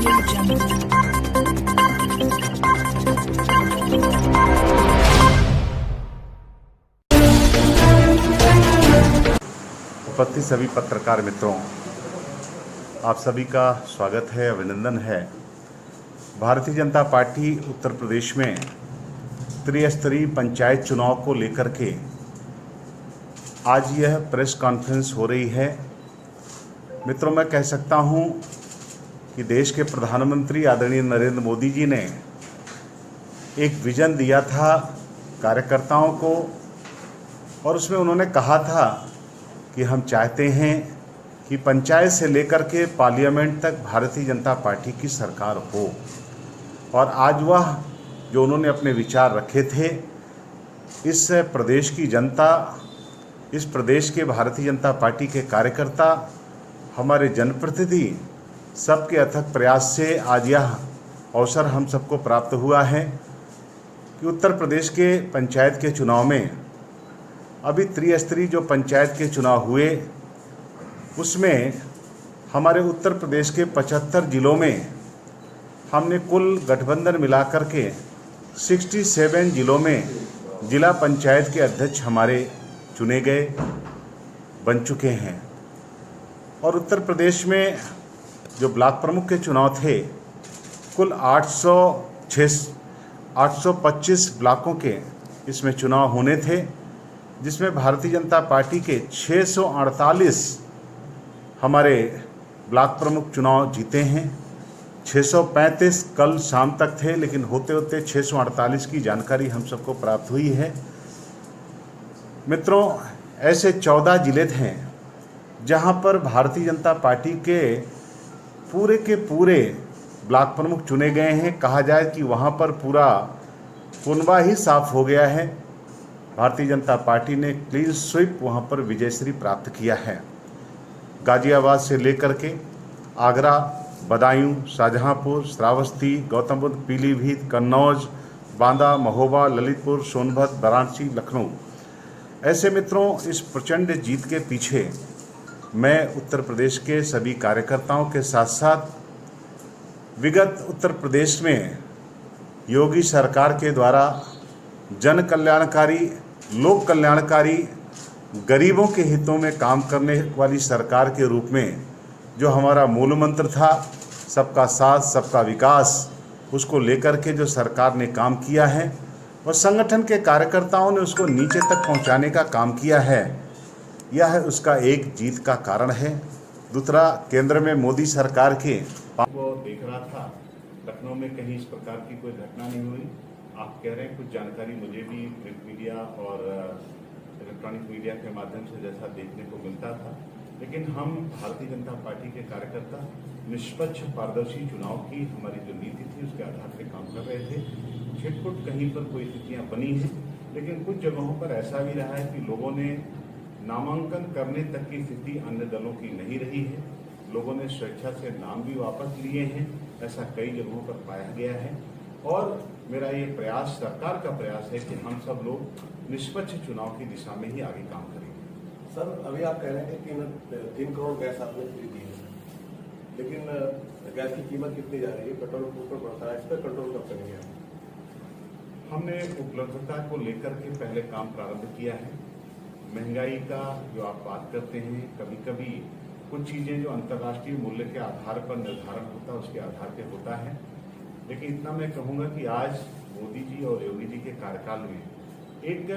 उपस्थित सभी पत्रकार मित्रों, आप सभी का स्वागत है, अभिनंदन है। भारतीय जनता पार्टी उत्तर प्रदेश में त्रिस्तरीय पंचायत चुनाव को लेकर के आज यह प्रेस कॉन्फ्रेंस हो रही है। मित्रों, मैं कह सकता हूं कि देश के प्रधानमंत्री आदरणीय नरेंद्र मोदी जी ने एक विजन दिया था कार्यकर्ताओं को, और उसमें उन्होंने कहा था कि हम चाहते हैं कि पंचायत से लेकर के पार्लियामेंट तक भारतीय जनता पार्टी की सरकार हो। और आज वह जो उन्होंने अपने विचार रखे थे, इस प्रदेश की जनता, इस प्रदेश के भारतीय जनता पार्टी के कार्यकर्ता, हमारे जनप्रतिनिधि सबके अथक प्रयास से आज यह अवसर हम सबको प्राप्त हुआ है कि उत्तर प्रदेश के पंचायत के चुनाव में अभी त्रिस्तरीय जो पंचायत के चुनाव हुए, उसमें हमारे उत्तर प्रदेश के 75 जिलों में हमने कुल गठबंधन मिलाकर के 67 जिलों में जिला पंचायत के अध्यक्ष हमारे चुने गए, बन चुके हैं। और उत्तर प्रदेश में जो ब्लॉक प्रमुख के चुनाव थे, कुल 825 ब्लॉकों के इसमें चुनाव होने थे, जिसमें भारतीय जनता पार्टी के 648 हमारे ब्लॉक प्रमुख चुनाव जीते हैं। 635 कल शाम तक थे, लेकिन होते होते 648 की जानकारी हम सबको प्राप्त हुई है। मित्रों, ऐसे 14 जिले थे जहां पर भारतीय जनता पार्टी के पूरे ब्लॉक प्रमुख चुने गए हैं। कहा जाए कि वहां पर पूरा कुनबा ही साफ हो गया है। भारतीय जनता पार्टी ने क्लीन स्वीप वहां पर विजयश्री प्राप्त किया है। गाजियाबाद से लेकर के आगरा, बदायूं, शाहजहांपुर, श्रावस्ती, गौतम बुद्ध, पीलीभीत, कन्नौज, बांदा, महोबा, ललितपुर, सोनभद्र, वाराणसी, लखनऊ। ऐसे मित्रों, इस प्रचंड जीत के पीछे मैं उत्तर प्रदेश के सभी कार्यकर्ताओं के साथ साथ विगत उत्तर प्रदेश में योगी सरकार के द्वारा जन कल्याणकारी, लोक कल्याणकारी, गरीबों के हितों में काम करने वाली सरकार के रूप में जो हमारा मूल मंत्र था, सबका साथ सबका विकास, उसको लेकर के जो सरकार ने काम किया है और संगठन के कार्यकर्ताओं ने उसको नीचे तक पहुंचाने का काम किया है, यह उसका एक जीत का कारण है। दूसरा, केंद्र में मोदी सरकार के को देख रहा था, लखनऊ में कहीं इस प्रकार की कोई घटना नहीं हुई। आप कह रहे हैं कुछ जानकारी मुझे भी प्रिंट मीडिया और इलेक्ट्रॉनिक मीडिया के माध्यम से जैसा देखने को मिलता था, लेकिन हम भारतीय जनता पार्टी के कार्यकर्ता निष्पक्ष पारदर्शी चुनाव की हमारी जो नीति थी उसके आधार पर काम कर रहे थे। छिटपुट कहीं पर कोई स्थितियां बनी हैं, लेकिन कुछ जगहों पर ऐसा भी रहा है कि लोगों ने नामांकन करने तक की स्थिति अन्य दलों की नहीं रही है। लोगों ने स्वेच्छा से नाम भी वापस लिए हैं, ऐसा कई जगहों पर पाया गया है। और मेरा ये प्रयास, सरकार का प्रयास है कि हम सब लोग निष्पक्ष चुनाव की दिशा में ही आगे काम करेंगे। सर, अभी आप कह रहे हैं कि 3 करोड़ गैस आपने खरीदी है, लेकिन गैस की कीमत कितनी जा रही है, पेट्रोल ऊपर बढ़ता है, इस पर कंट्रोल कब करेंगे? हमने उपलब्धता को लेकर के पहले काम प्रारंभ किया है। महंगाई का जो आप बात करते हैं, कभी कभी कुछ चीज़ें जो अंतर्राष्ट्रीय मूल्य के आधार पर निर्धारण होता है, उसके आधार पर होता है। लेकिन इतना मैं कहूँगा कि आज मोदी जी और योगी जी के कार्यकाल में एक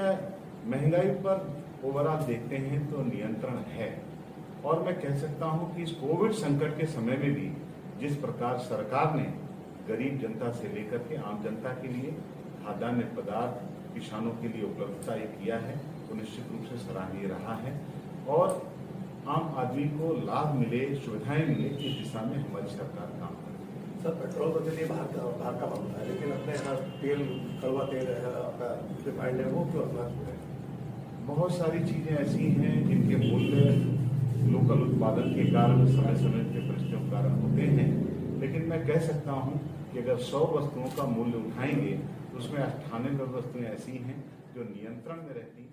महंगाई पर ओवरऑल देखते हैं तो नियंत्रण है। और मैं कह सकता हूँ कि इस कोविड संकट के समय में भी जिस प्रकार सरकार ने गरीब जनता से लेकर के आम जनता के लिए खाद्यान्न पदार्थ, किसानों के लिए उपलब्धता ये किया है, वो निश्चित रूप से सराहनीय रहा है। और आम आदमी को लाभ मिले, सुविधाएं मिले, इस दिशा में हमारी सरकार काम कर रही है। सर, पेट्रोल तो चलिए बाहर का मामला है, लेकिन अपने यहाँ तेल, कड़वा तेल है, आपका रिफाइंड है, वो क्यों अपना है? बहुत सारी चीज़ें ऐसी हैं जिनके मूल्य लोकल उत्पादन के कारण, समय समय के परिस्थितियों के कारण होते हैं। लेकिन मैं कह सकता हूँ कि अगर 100 वस्तुओं का मूल्य उठाएंगे तो उसमें 98 वस्तुएं ऐसी हैं जो नियंत्रण में रहती हैं।